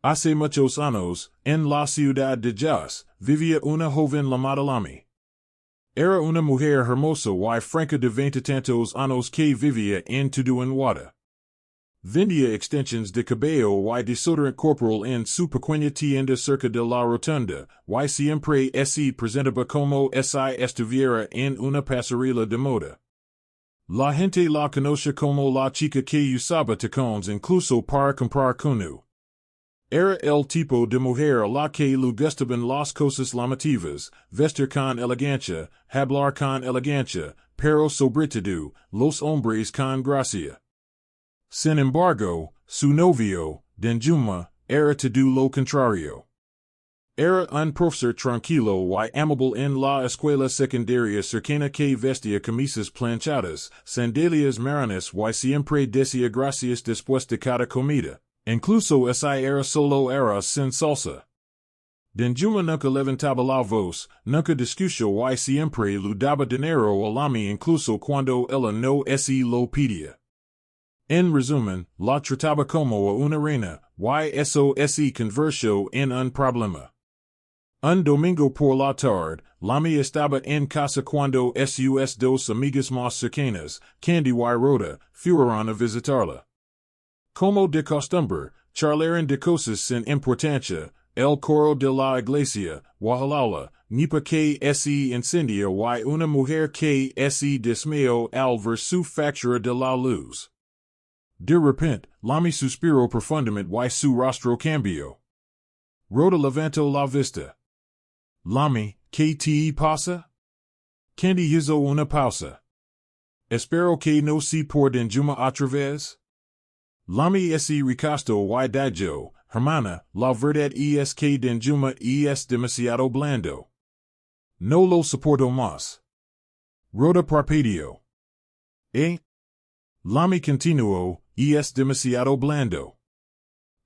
Hace muchos años, en la ciudad de Jazz, vivía una joven llamada Lami. Era una mujer hermosa y franca de 20 tantos años que vivía en Tuduanwada. Vendía extensions de cabello y desodorant corporal en su pequeña tienda cerca de la rotunda, y siempre se presentaba como si estuviera en una pasarela de moda. La gente la conoce como la chica que usaba tacones incluso para comprar cunu. Era el tipo de mujer a la que le gustaban las cosas llamativas, vestir con elegancia, hablar con elegancia, pero sobre todo, los hombres con gracia. Sin embargo, su novio, Denjuma, era todo lo contrario. Era un profesor tranquilo y amable en la escuela secundaria cercana que vestía camisas planchadas, sandalias marrones y siempre decía gracias después de cada comida. Incluso esa era solo arroz sin salsa. Denjuma nunca levantaba la voz, nunca discutió y siempre le daba dinero a Lami incluso cuando ella no se lo pedía. En resumen, la trataba como a una reina, y eso se convirtió en un problema. Un domingo por la tarde, Lami estaba en casa cuando sus dos amigas más cercanas, Candy y Rhoda, fueron a visitarla. Como de costumbre, charlaron de cosas sin importancia, el coro de la iglesia, Wahalala, Nipa que se incendia y una mujer que se desmayó al ver su factura de la luz. De repente, Lami suspiró profundamente y su rostro cambió. Rhoda levantó la vista. Lami, ¿qué te pasa? Candy hizo una pausa. Espero que no se por Denjuma otra vez. Lami se recostó y dijo, hermana, la verdad es que Denjuma es demasiado blando. No lo soporto más. Rhoda parpadeó. Lami continuó, es demasiado blando.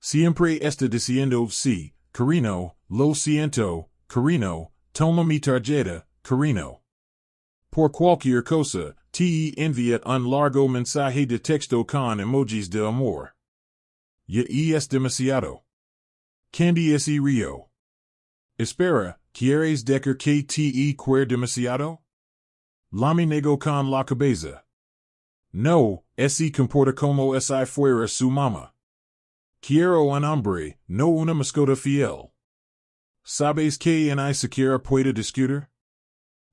Siempre está diciendo sí, cariño, lo siento, cariño, toma mi tarjeta, cariño. Por cualquier cosa, te envía un largo mensaje de texto con emojis de amor. Ya es demasiado. Candy se rió. Espera, ¿quieres decir que te quiere demasiado? Lami negó con la cabeza. No, se comporta como si fuera su mamá. Quiero un hombre, no una mascota fiel. ¿Sabes que ni siquiera puedo discutir?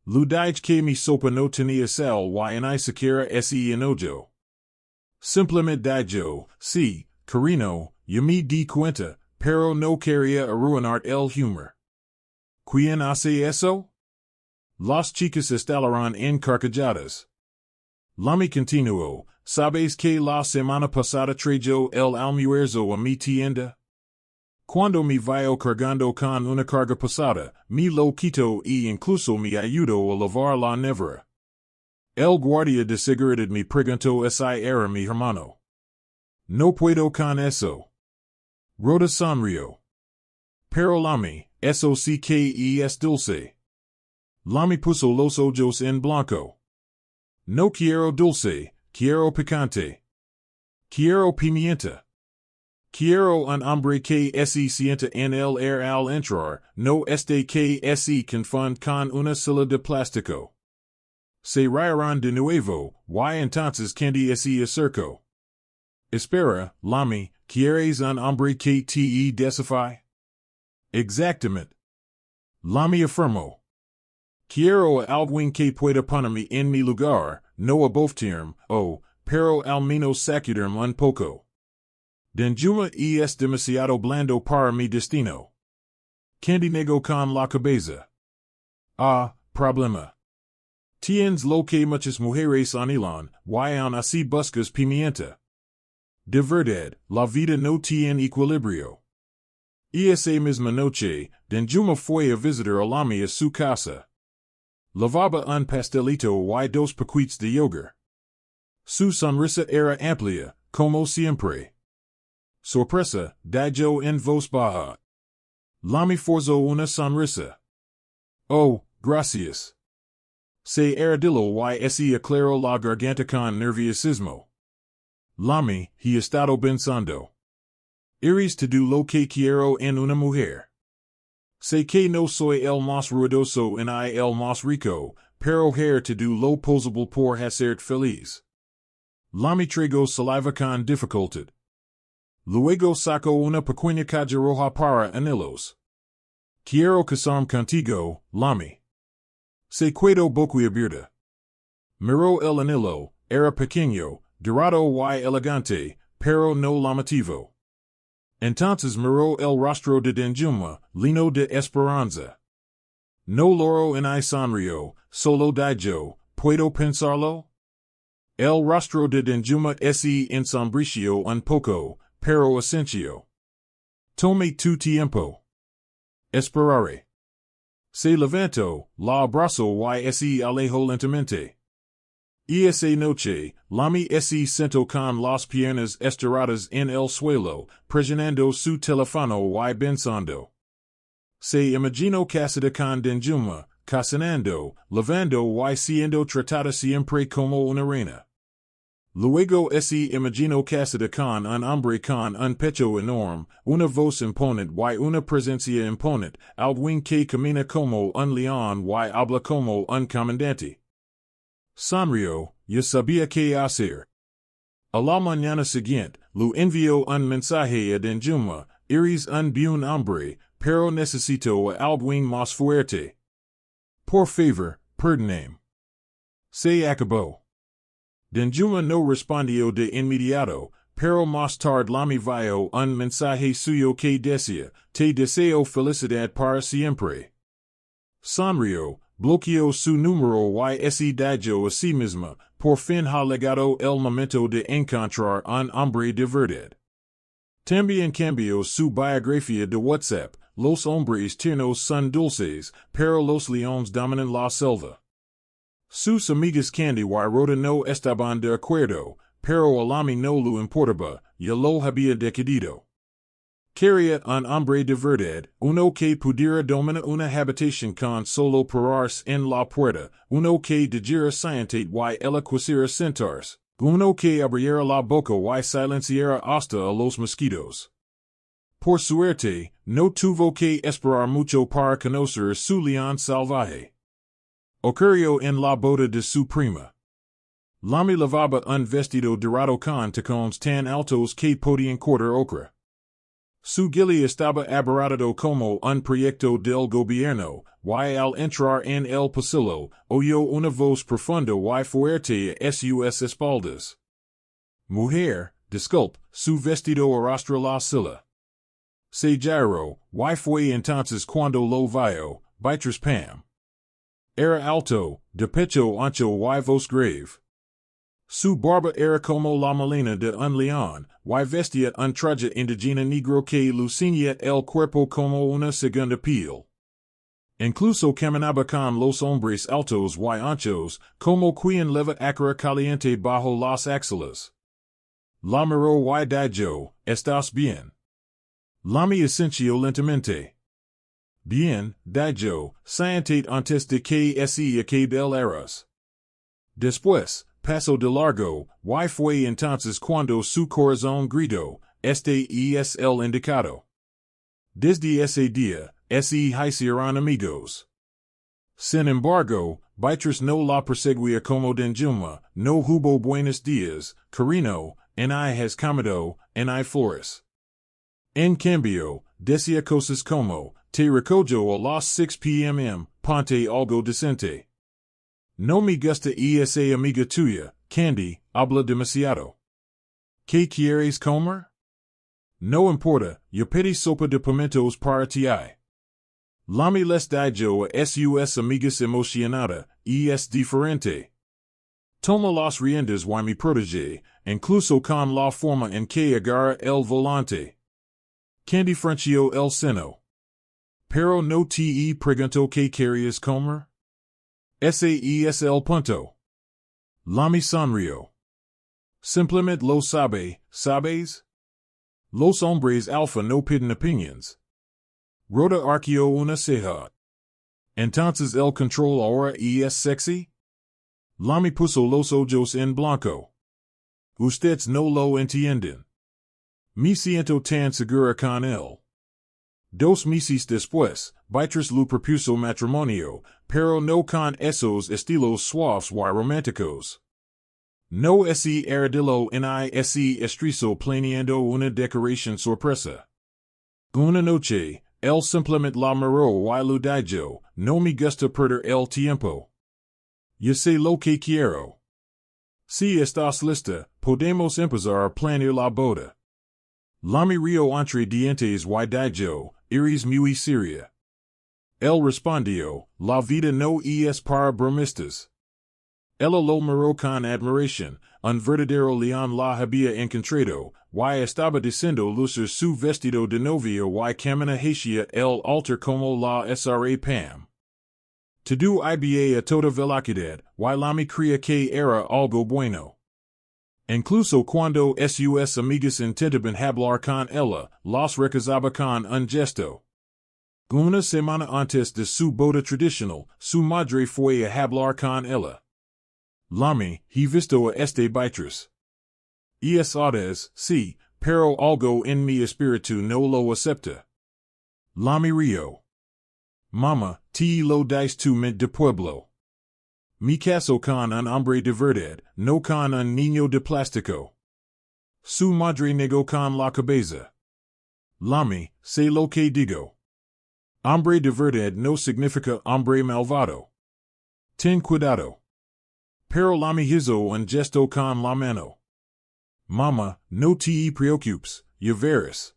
Lo dije que mi sopa no tenía sal y ni siquiera se enojo. Simplemente dijo, sí, cariño, ya me di cuenta, pero no quería arruinar el humor. ¿Quién hace eso? Las chicas estaban encarcajadas. Lami continuó, ¿sabes que la semana pasada trayó el almuerzo a mi tienda? Cuando me veo cargando con una carga pesada, me lo quito y incluso me ayudo a lavar la nevera. El guardia de seguridad me preguntó si era mi hermano. No puedo con eso. Rhoda sonrió. Pero Lami, eso sí que es dulce. Lami puso los ojos en blanco. No quiero dulce, quiero picante. Quiero pimienta. Quiero un hombre que se sienta en el air al entrar, no este que se confunde con una silla de plástico. Se rieron de nuevo, y entonces Candy se acercó. Espera, Lami, ¿quieres un hombre que te desafíe? Exactamente. Lami afirmó. Quiero a alguien que pueda ponerme en mi lugar, no abofetearme, pero al menos sacudirme un poco. Denjuma es demasiado blando para mi destino. Candy negó con la cabeza. Problema. Tienes lo que muchas mujeres anhelan, y aún así buscas pimienta. De verdad, la vida no tiene equilibrio. Esa misma noche, Denjuma fue a visitar a Lami a su casa. Lavaba un pastelito y dos paquetes de yogur. Su sonrisa era amplia, como siempre. Sorpresa, dijo en voz baja. Lami forzó una sonrisa. Oh, gracias. Se arrodilló y se aclaró la garganta con nerviosismo. Lami, he estado pensando. Iris to do lo que quiero en una mujer. Sé que no soy el más ruidoso en el más rico, pero hair to do lo posible por hacerte feliz. Lami traigo saliva con dificultad. Luego saco una pequeña caja roja para anillos. Quiero casarme contigo, Lami. Se quedo boquiabierta. Miró el anillo, era pequeño, dorado y elegante, pero no llamativo. Entonces miró el rostro de Denjuma, lleno de esperanza. No loro en I sonrío, solo digo, ¿puedo pensarlo? El rostro de Denjuma se ensombreció un poco, pero asencio. Tome tu tiempo. Esperaré. Se levantó, la abrazó y se alejó lentamente. Esa noche, Lami se sentó con las piernas estiradas en el suelo, presionando su teléfono y pensando. Se imaginó casada con Denjuma, cocinando, lavando y siendo tratada siempre como una reina. Luego se imaginó casada con un hombre con un pecho enorme, una voz imponente y una presencia imponente, alguien que camina como un león y habla como un comandante. Sonrió, ya sabía qué hacer. A la mañana siguiente, le envió un mensaje a Denjuma, eres un buen hombre, pero necesito a alguien más fuerte. Por favor, perdóname. Se acabó. Denjuma no respondió de inmediato, pero más tarde Lami vio un mensaje suyo que decía, te deseo felicidad para siempre. Sonrió, bloqueó su número y se dijo a sí misma, por fin ha llegado el momento de encontrar un hombre de verdad. También cambió su biografía de WhatsApp, los hombres tiernos son dulces, pero los leones dominan la selva. Sus amigas Candy y Rhoda no estaban de acuerdo, pero a Lami no le importaba, ya lo había decidido. Quería un hombre de verdad, uno que pudiera dominar una habitación con solo pararse en la puerta, uno que dijera sentate y ella quisiera sentarse, uno que abriera la boca y silenciara hasta a los mosquitos. Por suerte, no tuvo que esperar mucho para conocer su león salvaje. Ocurrió en la boda de su prima. Lami lavaba un vestido dorado con tacones tan altos que podían cortar ocra. Su gili estaba abarrotado como un proyecto del gobierno, y al entrar en el pasillo, oyó una voz profunda y fuerte a sus espaldas. Mujer, disculpe, su vestido arrastra la silla. Se giró, y fue entonces cuando lo vio, Beatriz Pam. Era alto, de pecho ancho y voz grave. Su barba era como la melena de un león, y vestía un traje indígena negro que lucía el cuerpo como una segunda piel. Incluso caminaba con los hombres altos y anchos, como quien leva acra caliente bajo las axilas. La miró y dijo, ¿estás bien? Lami asintió lentamente. Bien, dijo, sentate antes de que se acabe el arroz. Después, pasó de largo, y fue entonces cuando su corazón gritó, este es el indicado. Desde ese día, se hicieron amigos. Sin embargo, Beatriz no la perseguía como Denjuma, no hubo buenos días, cariño, en I has comido, en I flores. En cambio, decía cosas como, te recojo a las 6 p.m, ponte algo decente. No me gusta esa amiga tuya, Candy, habla demasiado. ¿Qué quieres comer? No importa, yo pedí sopa de pimientos para ti. Lami les dijo a sus amigas emocionada, es diferente. Toma las riendas y me protege, incluso con la forma en que agarra el volante. Candy frunció el seno. Pero no te pregunto qué querías comer? Ese es el punto. Lami sonrió. Simplemente lo sabe, ¿sabes? Los hombres alfa no piden opinions. Rhoda arqueó una ceja. Entonces el control ahora es sexy? Lami puso los ojos en blanco. Ustedes no lo entienden. Me siento tan segura con él. Dos meses después, Beatriz lo propuso matrimonio, pero no con esos estilos suaves y románticos. No ese armadillo ni ese estrecho planeando una decoración sorpresa. Una noche, él simplemente la miró y lo dijo, no me gusta perder el tiempo. Yo sé lo que quiero. Si estás lista, podemos empezar a planear la boda. Lami rio entre dientes y dijo, eres muy seria. Él respondió, la vida no es para bromistas. Ella lo miró con admiración, un verdadero león la había encontrado, y estaba diciendo lucir su vestido de novio y camina hacia el altar como la sra Pam. Todo iba a toda velocidad, y Lami creía que era algo bueno. Incluso cuando sus amigas intentaban hablar con ella, los recazaba con un gesto. Una semana antes de su boda tradicional, su madre fue a hablar con ella. Lami, he visto a este Beatriz. Es audaz, sí, pero algo en mi espíritu no lo acepta. Lami rio. Mama, te lo dice tu mente de pueblo. Mi caso con un hombre de verdad, no con un niño de plástico. Su madre negó con la cabeza. Lami, sé lo que digo. Hombre de verdad no significa hombre malvado. Ten cuidado. Pero Lami hizo un gesto con la mano. Mama, no te preocupes, ya verás.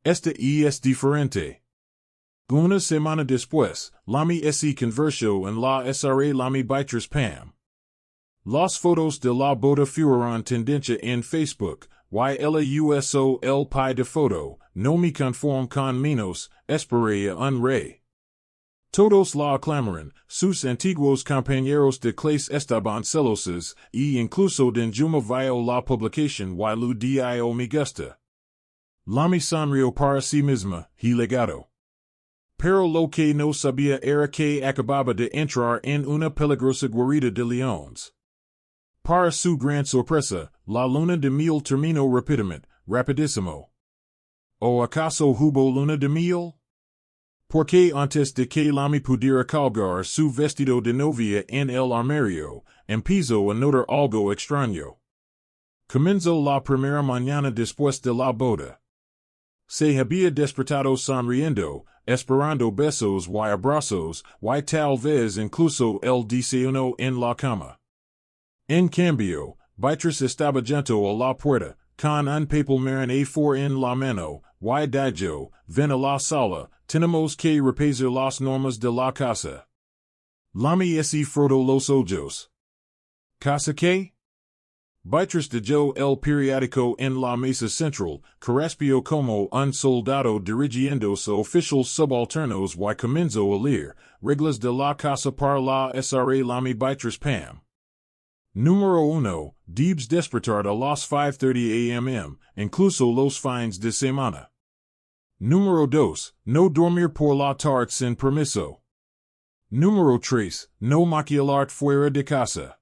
Esta es diferente. Una semana después, Lami se convirtió en la sra Lami Beatriz Pam. Las fotos de la boda fueron tendencia en Facebook, y ella usó el pi de foto, no me conformo con menos, esperé un rey. Todos la aclamaron, sus antiguos compañeros de clase estaban celosos, e incluso den Juma vio la publicación y lo dio me gusta. Lami sonrió para sí misma, y legado. Pero lo que no sabía era que acababa de entrar en una peligrosa guarida de leones. Para su gran sorpresa, la luna de miel terminó rápidamente, rapidísimo. ¿O acaso hubo luna de miel? Porque antes de que Lami pudiera colgar su vestido de novia en el armario, empezó a notar algo extraño. Comenzó la primera mañana después de la boda. Se había despertado sonriendo, esperando besos y abrazos, y tal vez incluso el desayuno en la cama. En cambio, Beatriz estaba junto a la puerta, con un papel marron A4 en la mano, y dijo, ven a la sala, tenemos que repasar las normas de la casa. Lami se frotó los ojos. ¿Casa qué? Beatriz dejó el periódico en la mesa central, carraspeó como un soldado dirigiéndose a oficiales subalternos y comenzó a leer, reglas de la casa para la sra Lami Beatriz Pam. Número 1. Debes despertar a las 5:30 am, incluso los fines de semana. Número 2. No dormir por la tarde sin permiso. Número 3. No maquilar fuera de casa.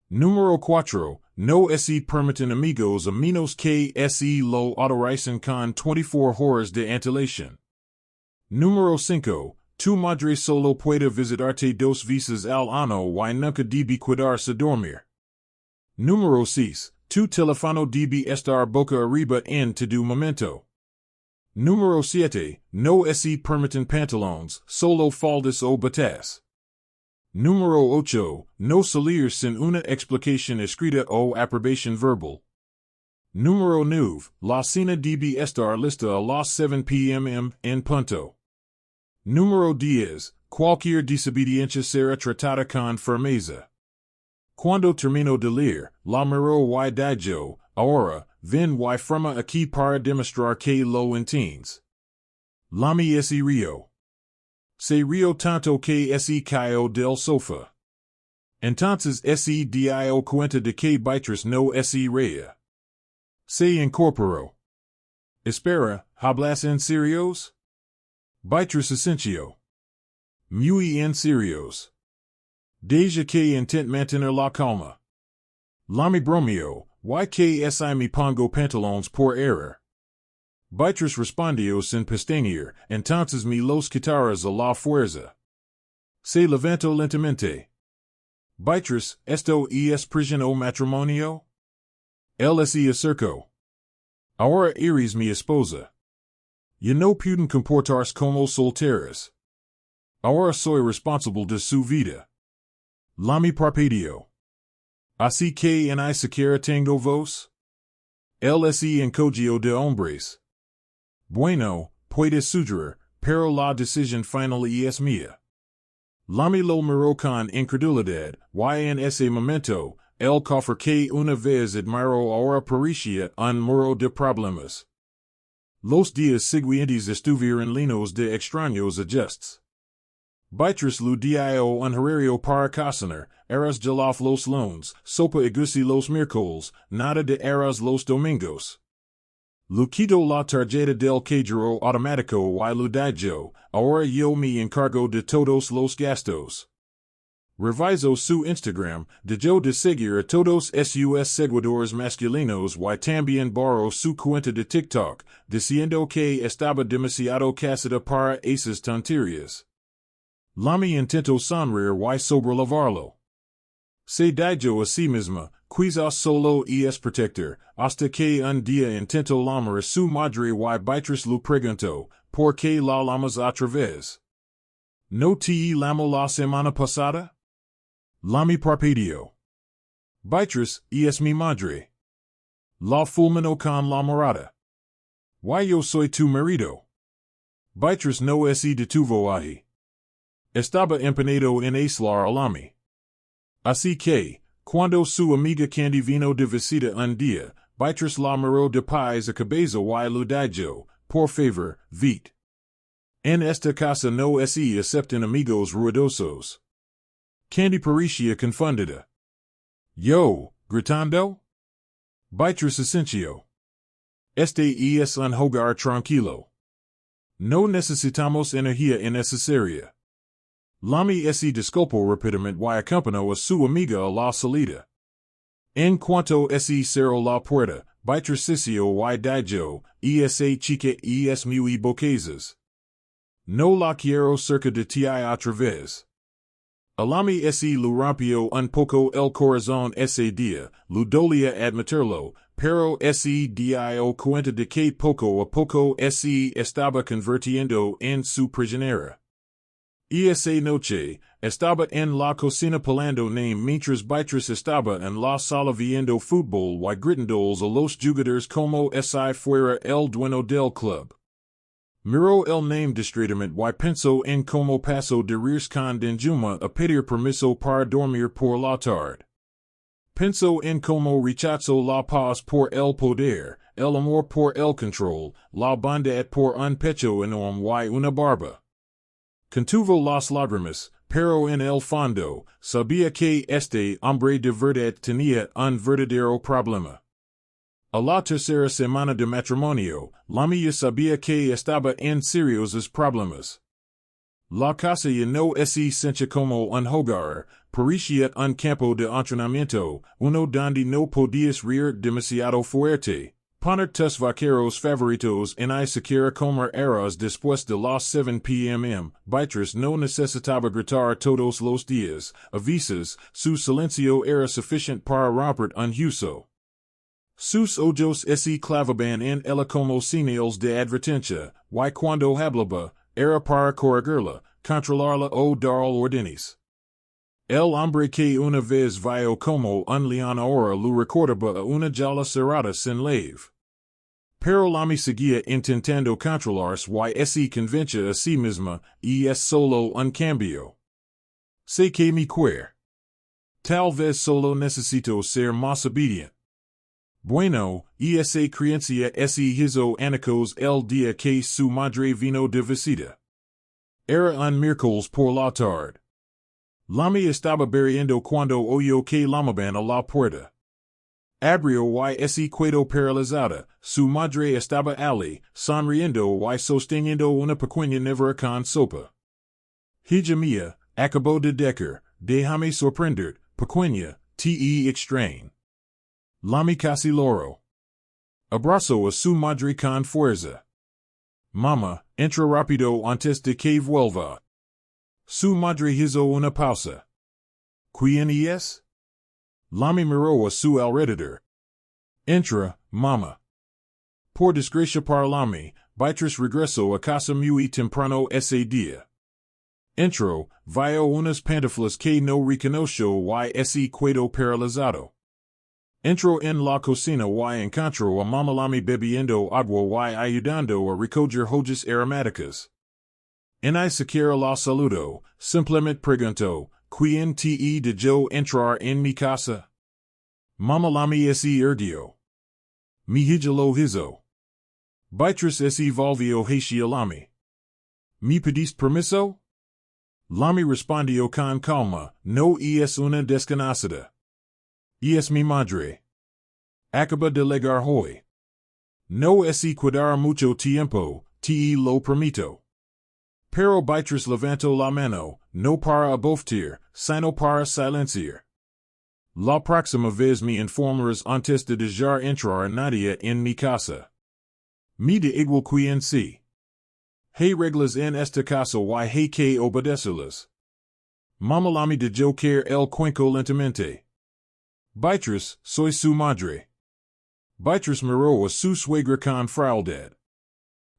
Número 4. No se permiten amigos a menos que se lo autoricen con 24 horas de antelación. Número 5. Tu madre solo puede visitarte 2 veces al año y nunca debe quedarse a dormir. Número 6. Tu teléfono debe estar boca arriba en todo momento. Número 7. No se permiten pantalones, solo faldas o batas. Número 8. No salir sin una explicación escrita o aprobación verbal. Número 9. La cena debe estar lista a las 7 p.m. en punto. Número 10. Cualquier desobediencia será tratada con firmeza. Cuando terminó de leer, la miró y dijo, ahora, ven y forma aquí para demostrar que lo entiendes. Lami se rio. Se rio tanto que se cayó del sofá. Entonces se dio cuenta de que Beatriz no se reía. Se incorporó. Espera, ¿hablas en serios? Beatriz asintió. Muy en serios. Deja que intent mantener la calma. Lami bromeó, YKSI me pongo pantalones por error. Beatriz respondió sin pestañear, entonces me los quitarás a la fuerza. Se levantó lentamente. Beatriz, esto es prisión o matrimonio? Él se acercó. Ahora eres mi esposa. Ya no pueden comportarse como solteras. Ahora soy responsable de su vida. Lami parpadeó. Así que en siquiera tengo voz? Él se encogió de hombres. Bueno, puedes sugerir, pero la decisión final es mía. Lami lo miró con incredulidad, y en ese momento, el cofre que una vez admiró ahora parecía un muro de problemas. Los días siguientes estuvieron llenos de extraños ajustes. Beatriz lo dio un horario para cocinar, eras jollof los lunes, sopa egusi los miércoles, nada de arroz los domingos. Lo quito la tarjeta del cajero automático y lo dijo, ahora yo me encargo de todos los gastos. Reviso su Instagram, dejó de seguir a todos sus seguidores masculinos y también borró su cuenta de TikTok, diciendo que estaba demasiado casada para esas tonterías. Lami intentó sonreír y sobrellevarlo. Se dijo a sí misma, quizás solo es protector, hasta que un día intentó llamar a su madre y Beatriz lo preguntó, ¿por qué la llamas otra vez? ¿No te llamó la semana pasada? Lami parpadeó. Beatriz, es mi madre. La fulminó con la mirada. ¿Y yo soy tu marido? Beatriz no se detuvo ahí. Estaba empeñado en aislar a Lami. Así que, cuando su amiga Candy vino de visita un día, Beatriz la miró de pies a cabeza y lo dijo, por favor, vete. En esta casa no se aceptan amigos ruidosos. Candy parecía confundida. Yo, gritando? Beatriz asintió. Este es un hogar tranquilo. No necesitamos energía innecesaria. Lami se disculpó rápidamente y acompañó a su amiga a la salida. En cuanto se cerró la puerta, Beatriz sisió y dijo, esa chica es muy boquezas. No la quiero cerca de ti otra vez. A Lami se lo rompió un poco el corazón ese día, lo dolía admitirlo, pero se dio cuenta de que poco a poco se estaba convirtiendo en su prisionera. Esa noche, estaba en la cocina pelando name mientras Beatriz estaba en la sala viendo fútbol y gritándoles a los jugadores como si fuera el dueño del club. Miró el name distraídamente y pensó en cómo pasó de rirse con Denjuma a pedir permiso para dormir por la tarde. Pensó en cómo rechazó la paz por el poder, el amor por el control, la bondad por un pecho enorme y una barba. Contuvo las lágrimas, pero en el fondo, sabía que este hombre de verdad tenía un verdadero problema. A la tercera semana de matrimonio, Lami ya sabía que estaba en seriosos problemas. La casa ya no se sentía como un hogar, parecía un campo de entrenamiento, uno donde no podías reír demasiado fuerte. Poner tus vaqueros favoritos en siquiera comer arroz después de las 7 p.m. Beatriz no necesitaba gritar todos los días, a veces, su silencio era suficiente para romper un huso. Sus ojos se clavaban en ella como señales de advertencia, y cuando hablaba, era para corregirla, controlarla o dar órdenes. El hombre que una vez vio como un león ahora lo recordaba a una jaula cerrada sin llave. Pero Lami seguía intentando controlarse y se convencía a sí misma, es solo un cambio. Sé que me quiere. Tal vez solo necesito ser más obediente. Bueno, esa creencia se hizo añicos el día que su madre vino de visita. Era un miércoles por la tarde. Lami estaba bebiendo cuando oyó que llamaban a la puerta. Abrió y se quedó paralizada, su madre estaba allí, sonriendo y sosteniendo una pequeña nevera con sopa. Hija mía, acabo de decir, déjame sorprender, pequeña, te extraño. Lami casi loro. Abrazo a su madre con fuerza. Mama, entra rápido antes de que vuelva. Su madre hizo una pausa. ¿Quién es? Lami miró a su alrededor. Entra, mama. Por desgracia para Lami, Beatriz regresó a casa muy temprano ese día. Entró, vio unas pantuflas que no reconoció y ese quedó paralizado. Entró en la cocina y encontró a Mama Lami bebiendo agua y ayudando a recoger hojas aromáticas. Ni siquiera la saludó, simplemente preguntó, ¿Quién te dejó entrar en mi casa? Mama Lami se irguió. Mi hija lo hizo. Beatriz se volvió hacia Lami. ¿Me pediste permiso? Lami respondió con calma, no es una desconocida. Es mi madre. Acaba de llegar hoy. No se quedará mucho tiempo, te lo permito. Pero Beatriz levantó la mano, no para abortar, sino para silenciar. La próxima vez me informarás antes de dejar entrar a nadie en mi casa. Me da igual quien sí. Hay reglas en esta casa y hay que obedecerlas. Mama Lami dejó caer el cuenco lentamente. Beatriz, soy su madre. Beatriz miró a su suegra con frialdad.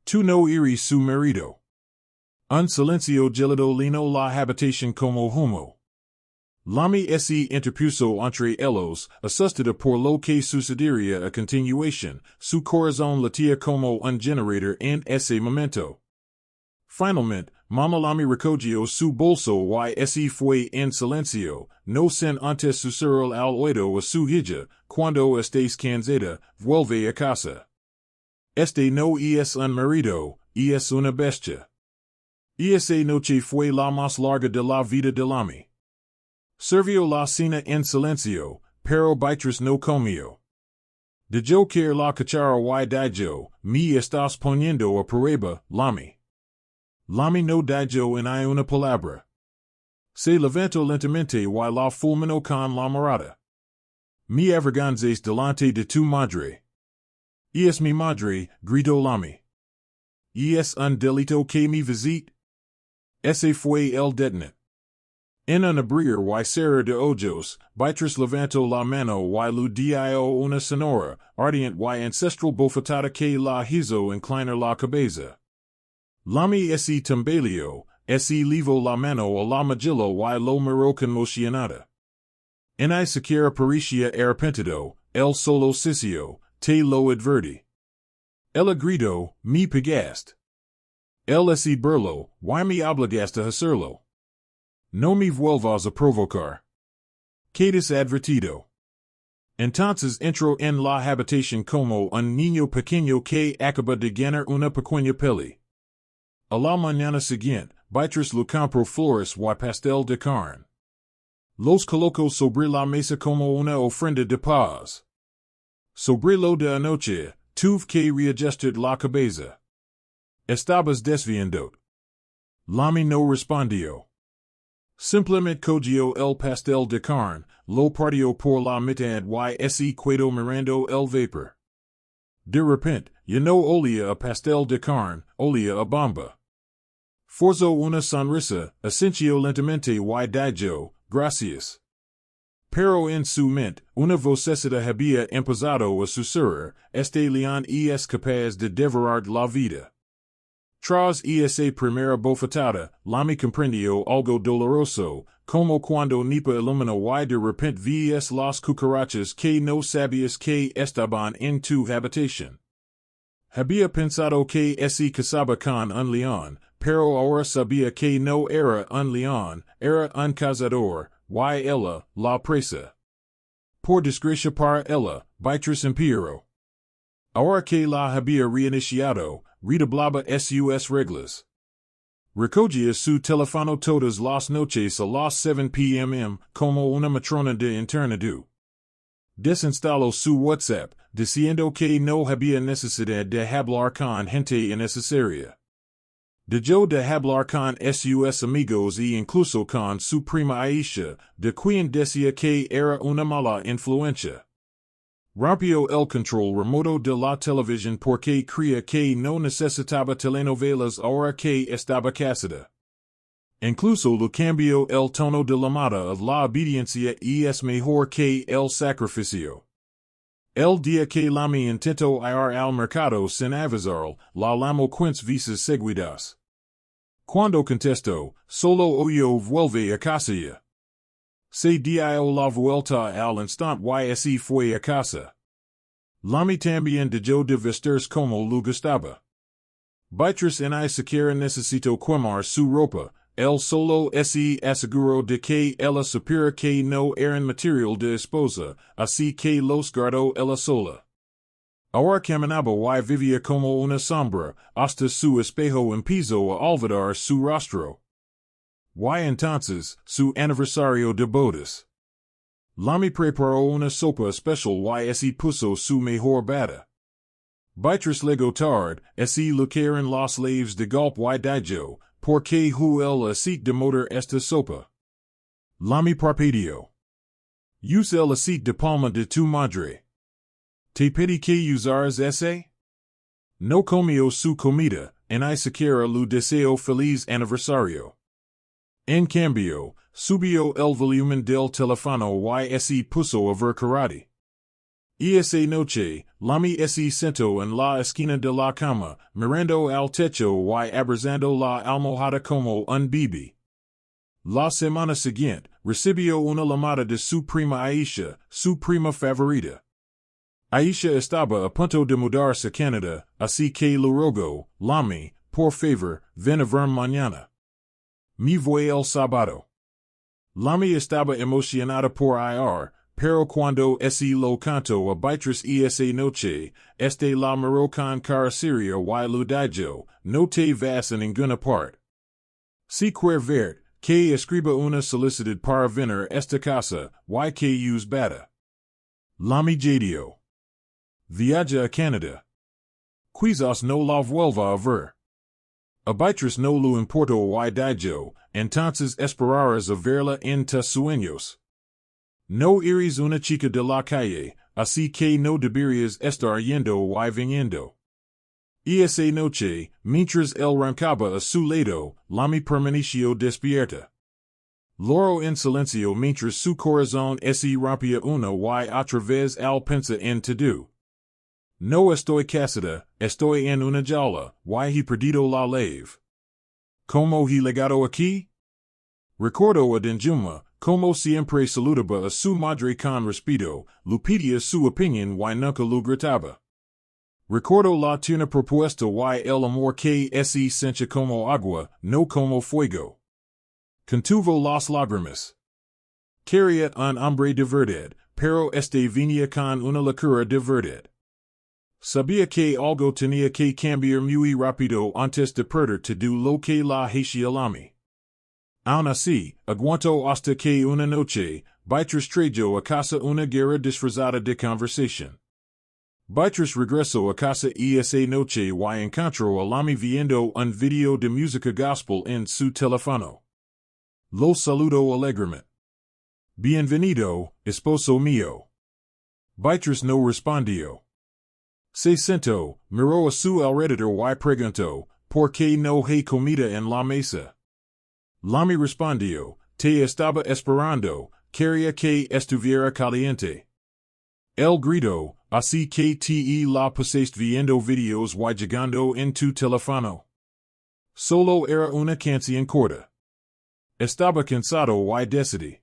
Tú no eres su marido. Un silencio gélido llenó la habitación como humo. Lami se interpuso entre ellos, asustada por lo que sucedería a continuación, su corazón latía como un generator en ese momento. Finalmente, Mama Lami recogió su bolso y se fue en silencio, no sin antes susurrar al oído a su hija, cuando estés cansada, vuelve a casa. Este no es un marido, es una bestia. Esa noche fue la más larga de la vida de Lami. Sirvió la cena en silencio, pero Beatriz no comió. Dejó caer la cuchara y dijo, me estás poniendo a prueba, Lami. Lami no dijo ni una palabra. Se levantó lentamente y la fulminó con la mirada. Me avergonzas delante de tu madre. Es mi madre, gritó Lami. Es un delito que me visite. Ese fue el detonante. En un abrir y cerrar de ojos, Beatriz levantó la mano y le dio una sonora, ardiente y ancestral bofetada que la hizo inclinar la cabeza. Lami se tambaleó, se levó la mano a la mejilla y lo miró conmocionada. Ni siquiera parecía arrepentido, él solo sisió, te lo advertí. Ella gritó, me pegaste. Él se burló, y me obligaste a hacerlo. No me vuelvas a provocar. Quedas advertido. Entonces entró en la habitación como un niño pequeño que acaba de ganar una pequeña peli. A la mañana siguiente, Beatriz le compró flores y pastel de carne. Los colocó sobre la mesa como una ofrenda de paz. Sobre lo de anoche, tuve que reajustar la cabeza. Estabas desviando. Lami no respondió. Simplemente cogió el pastel de carne, lo partió por la mitad y se quedó mirando el vapor. De repente, ya no olía a pastel de carne, olía a bomba. Forzó una sonrisa, asintió lentamente y dijo, gracias. Pero en su mente, una vocecita había empezado a susurrar, este león es capaz de devorar la vida. Tras esa primera bofetada, Lami comprendió algo doloroso, como cuando nipa ilumina y de repente ves las cucarachas que no sabías que estaban en tu habitación. Había pensado que se casaba con un león, pero ahora sabía que no era un león, era un cazador, y ella, la presa. Por desgracia para ella, Beatriz empeoró. Ahora que la había reiniciado, redoblaba sus reglas. Recogía su teléfono todas las noches a las 7 p.m. como una matrona de internado. Desinstaló su WhatsApp, diciendo que no había necesidad de hablar con gente innecesaria. Dejó de hablar con sus amigos e incluso con su prima Aisha, de quien decía que era una mala influencia. Rompio el control remoto de la televisión porque crea que no necesitaba telenovelas ahora que estaba casada. Incluso lo cambio el tono de llamada of la obediencia y es mejor que el sacrificio. El día que Lami intentó ir al mercado sin avisarle, la llamó 15 veces seguidas. Cuando contestó, solo oyó vuelve a casa ya. Se dio la vuelta al instante y así fue a casa. Lami también dejó de vestirse como le gustaba. Beatriz ni siquiera necesitó quemar su ropa, él solo se aseguró de que ella supiera que no eran material de esposa, así que los guardó ella sola. Ahora caminaba y vivía como una sombra, hasta su espejo empezó a olvidar su rostro. Y entonces, su aniversario de bodas. Lami preparó una sopa especial y se puso su mejor bata. Beatriz llegó tarde, se lo que eran los leaves de golpe y dijo, porque el aceite de motor esta sopa. Lami parpadeó. Use el aceite de palma de tu madre. ¿Te pedí que usaras ese? No comió su comida, ni siquiera le deseo feliz aniversario. En cambio, subió el volumen del teléfono y se puso a ver karate. Esa noche, Lami se sentó en la esquina de la cama, mirando al techo y abrazando la almohada como un bebé. La semana siguiente, recibió una llamada de su prima Aisha, su prima favorita. Aisha estaba a punto de mudarse a Canadá, así que le rogó, Lami, por favor, ven a verme mañana. Me voy el sábado. Lami estaba emocionada por ir, pero cuando se lo cantó a Beatriz esa noche, la miró con cara seria y le dijo, no te vas a ninguna parte. Si quieres ver, que escriba una solicitud para venir esta casa, y que use bata. Lami jadeó. Viaja a Canadá. Quizás no la vuelva a ver. A Beatriz no le importó y dijo, entonces esperarás a verla en tus sueños. No eres una chica de la calle, así que no deberías estar yendo y viniendo. Esa noche, mientras él roncaba a su lado, Lami permaneció despierta. Loro en silencio mientras su corazón se rompía una y otra vez al pensar en todo. No estoy casada, estoy en una jaula, y he perdido la llave. ¿Cómo he llegado aquí? Recordó a Denjuma, como siempre saludaba a su madre con respeto, le pedía su opinión y nunca lo gritaba. Recordó la tierna propuesta y el amor que se sencha como agua, no como fuego. Contuvo las lágrimas. Quería un hombre de verdad, pero venía con una locura de verdad. Sabía que algo tenía que cambiar muy rápido antes de perder todo lo que la hacía Lami. Aun así, aguantó hasta que una noche, Beatriz trajo a casa una guerra disfrazada de conversación. Beatriz regresó a casa esa noche y encontró a Lami viendo un video de música gospel en su teléfono. Lo saludó alegremente. Bienvenido, esposo mío. Beatriz no respondió. Se sentó, miró a su alrededor y preguntó, ¿por qué no hay comida en la mesa? Lami respondió, te estaba esperando, quería que estuviera caliente. Él gritó, así que te la pasaste viendo videos y llegando en tu teléfono. Solo era una canción corta. Estaba cansado y decidí.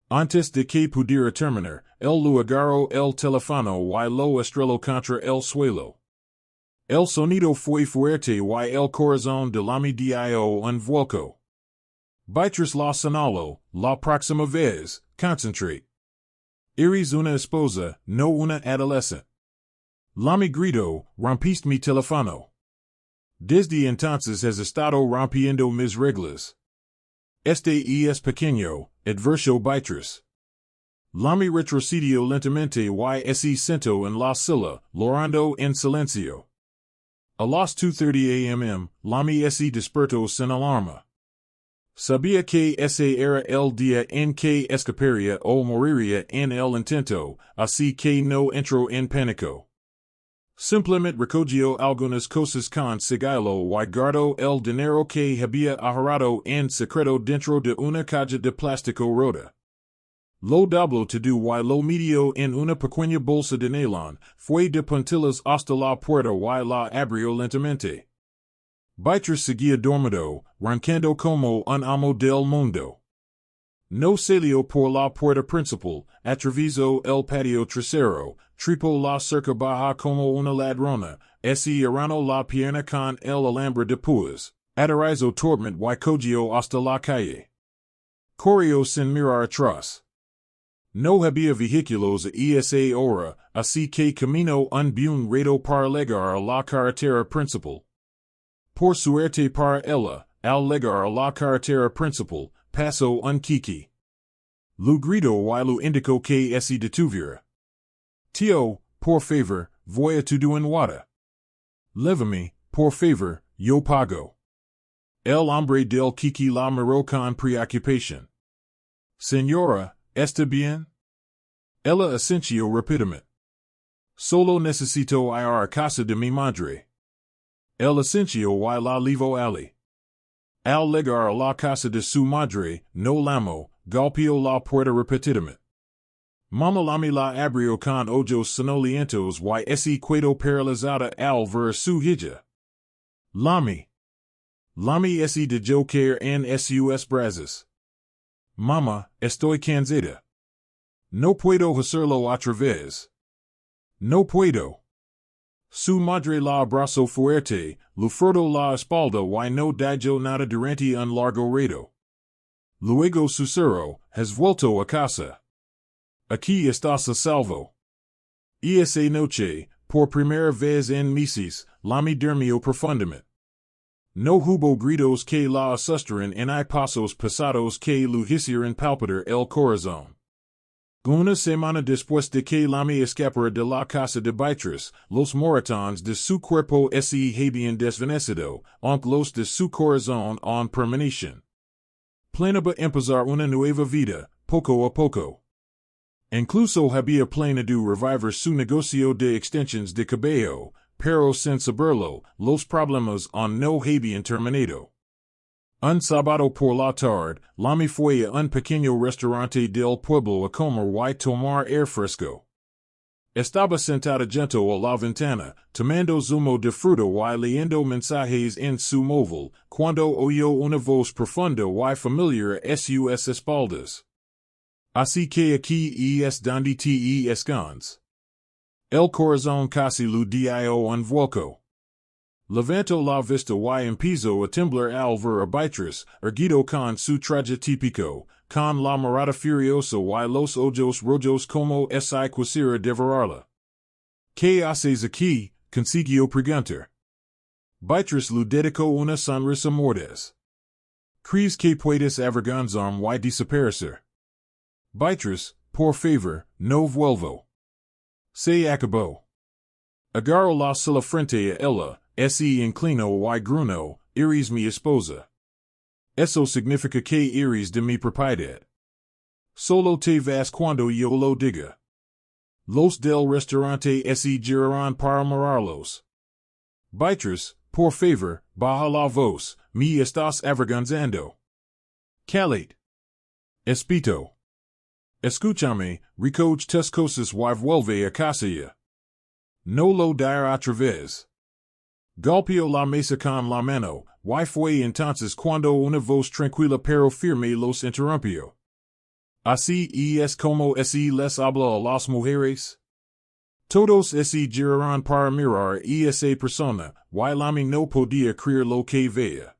Antes de que pudiera terminar, él lo agarró el teléfono y lo estrelló contra el suelo. El sonido fue fuerte y el corazón de Lami dio un vuelco. Beatriz la señaló, la próxima vez, concentrate. Eres una esposa, no una adolescente. Lami gritó, rompiste mi teléfono. Desde entonces has estado rompiendo mis reglas. Este es pequeño, advirtió Beatriz. Lami retrocedió lentamente y se sentó en la silla, llorando en silencio. A las 2:30 am, Lami se despertó sin alarma. Sabia que esa era el día en que escaparía o moriría en el intento, así que no entró en pánico. Simplemente recogió algunas cosas con sigilo y guardó el dinero que había ahorrado en secreto dentro de una caja de plástico rota. Lo dobló todo y lo metió en una pequeña bolsa de nylon, fue de puntillas hasta la puerta y la abrió lentamente. Beatriz seguía dormido, roncando como un amo del mundo. No salió por la puerta principal, atravesó el patio trasero, trepó la cerca baja como una ladrona, arrancó la pierna con el alambre de púas, aterrizó torment y cogió hasta la calle. Corrió sin mirar atrás. No había vehículos a esa hora, así que caminó un buen rato para llegar a la carretera principal. Por suerte para ella, al llegar a la carretera principal, pasó un kiki. Lu gritó y lu indicó que se detuviera. Tío, por favor, voy a todo en Wada. Lévame, por favor, yo pago. El hombre del kiki la miró con preocupación. Señora, ¿está bien? Ella asintió rápidamente. Solo necesito ir a casa de mi madre. El asintió y la llevó allí. Al llegar a la casa de su madre, no llamó, golpeó la puerta repetidamente. Mama Lami la abrió con ojos sonolientos y se quedó paralizada al ver su hija. Lami. Lami se dejó caer en sus brazos. Mama, estoy cansada. No puedo hacerlo otra vez. No puedo. Su madre la abrazó fuerte, le frotó la espalda y no dijo nada durante un largo rato. Luego susurró, has vuelto a casa. Aquí estás a salvo. Esa noche, por primera vez en meses, Lami durmió profundamente. No hubo gritos que la asustaran ni pasos pasados que le hicieran palpitar el corazón. Una semana después de que Lami escapara de la casa de Beatriz, los moratones de su cuerpo se habían desvanecido, aunque los de su corazón aún permanecían. Planeaba empezar una nueva vida, poco a poco. Incluso había planeado revivir su negocio de extensiones de cabello, pero sin saberlo, los problemas aún no habían terminado. Un sábado por la tarde, Lami fue a un pequeño restaurante del pueblo a comer y tomar aire fresco. Estaba sentada junto a la ventana, tomando zumo de fruta y leyendo mensajes en su móvil, cuando oyó una voz profunda y familiar a sus espaldas. Así que aquí es donde te escondes. El corazón casi le dio un vuelco. Levantó la vista y empezó a temblar al ver a Beatriz, erguido con su traje típico, con la mirada furiosa y los ojos rojos como si quisiera devorarla. ¿Qué haces aquí? Consiguió preguntar. Beatriz le dedicó una sonrisa mordaz. ¿Crees que puedes avergonzarme y desaparecer? Beatriz, por favor, no vuelvo. Se acabó. Agarró la silla frente a ella, se inclinó y gruñó, eres mi esposa. Eso significa que eres de mi propiedad. Solo te vas cuando yo lo diga. Los del restaurante se girarán para mirarlos. Beatriz, por favor, baja la voz, me estás avergonzando. Calit. Espito. Escúchame, recoge tus cosas y vuelve a casa ya. No lo diré otra vez. Golpeó la mesa con la mano, y fue entonces cuando una voz tranquila pero firme los interrumpió. Así es como se les habla a las mujeres. Todos se giraron para mirar a esa persona, y Lami no podía creer lo que veía.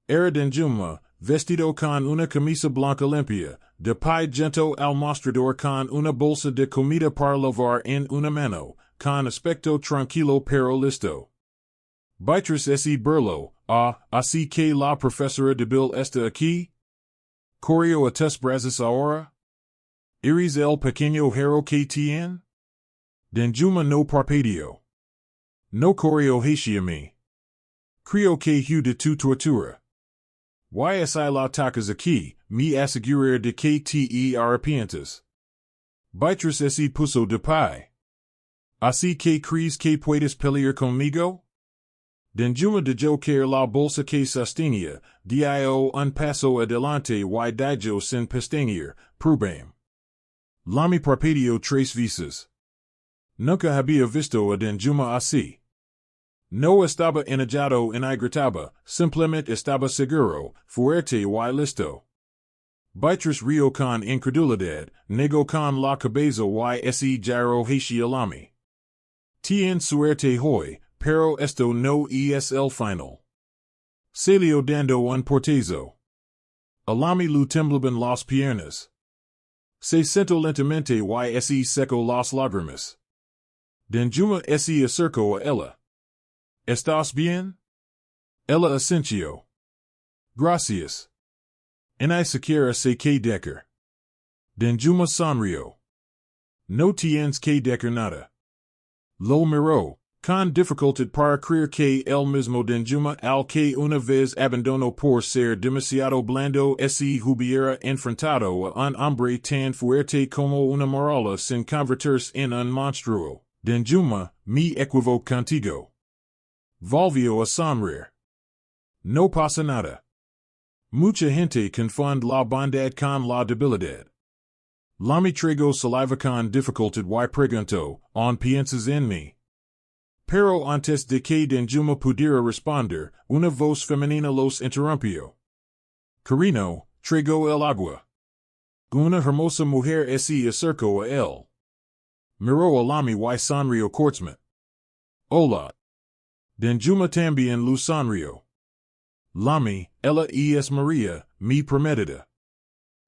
Era Denjuma, vestido con una camisa blanca limpia, de pie junto al mostrador con una bolsa de comida para lavar en una mano, con aspecto tranquilo pero listo. Beatriz se burló, así que la profesora de Bill está aquí? ¿Corrió a tus brazos ahora? ¿Eres el pequeño hero que tiene? Denjuma no parpadeó. No corrió hacia mí. Creo que de tu tortura. YSI la tacas aqui, me assegurar de que te arrepientas. Beatriz esse puso de pai. Así que crees que puedes pelear conmigo? Denjuma de yo quer la bolsa que sostenía, dio un paso adelante y dijo sin pestañear, pruebame. Lami parpadeó 3 veces. Nunca había visto a Denjuma así. No estaba enojado ni gritaba, simplemente estaba seguro, fuerte y listo. Beatriz rió con incredulidad, negó con la cabeza y ese giro hacia Lami. Tien suerte hoy, pero esto no es el final. Salió dando un portazo. A Lami lu temblaban las piernas. Se sentó lentamente y ese secó las lágrimas. Denjuma se acercó a ella. ¿Estás bien? Ella asintió. Gracias. Ni siquiera sé que decir. Denjuma sonrió. No tienes que decir nada. Lo miró, con dificultad para creer que el mismo Denjuma al que una vez abandonó por ser demasiado blando se hubiera enfrentado a un hombre tan fuerte como una muralla sin convertirse en un monstruo. Denjuma, me equivoco contigo. Volvió a sonreír. No pasa nada. Mucha gente confunde la bondad con la debilidad. Lami tragó saliva con dificultad y preguntó, ¿on piensas en mí? Pero antes de que Denjuma pudiera responder, una voz femenina los interrumpió. Cariño, tragó el agua. Una hermosa mujer se acercó a él. Miró a Lami y sonrió cortamente. Hola. Denjuma también lu sonrió. Lami, ella es María, mi prometida.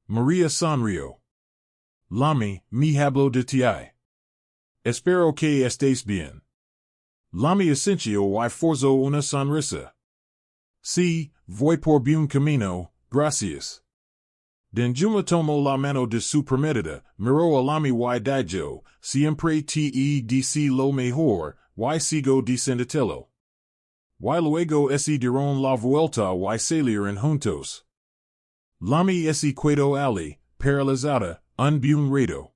María sonrió. Lami, me hablo de ti. Espero que estés bien. Lami asintió y forzó una sonrisa. Sí, voy por buen camino, gracias. Denjuma tomó la mano de su prometida, miró a Lami y dijo, siempre te dice lo mejor, y sigo diciéndotelo. Y luego se dieron la vuelta y salieron juntos. Lami se quedó allí, paralizada, un buen rato.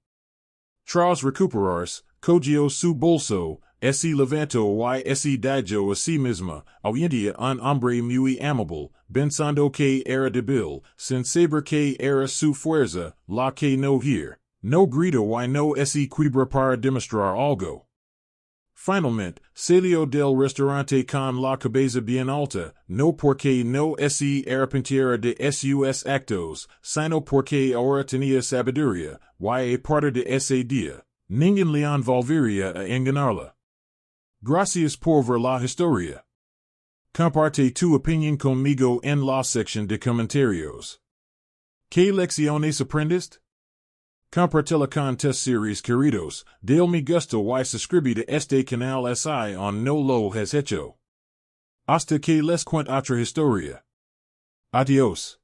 Tras recuperarse, cogió su bolso, se levantó y se dijo a sí misma, hoy un hombre muy amable, pensando que era débil, sin saber que era su fuerza, la que no hier, no grito y no se quiebra para demostrar algo. Finalmente, salió del restaurante con la cabeza bien alta, no porque no se arrepintiera de sus actos, sino porque ahora tenía sabiduría, y a partir de ese día, ningún león volvería a engañarla. Gracias por ver la historia. Comparte tu opinión conmigo en la sección de comentarios. ¿Qué lecciones aprendiste? Compartila con tus series queridos, dale me gusta y suscríbete a este canal si aún no lo has hecho. Hasta que les cuente otra historia. Adiós.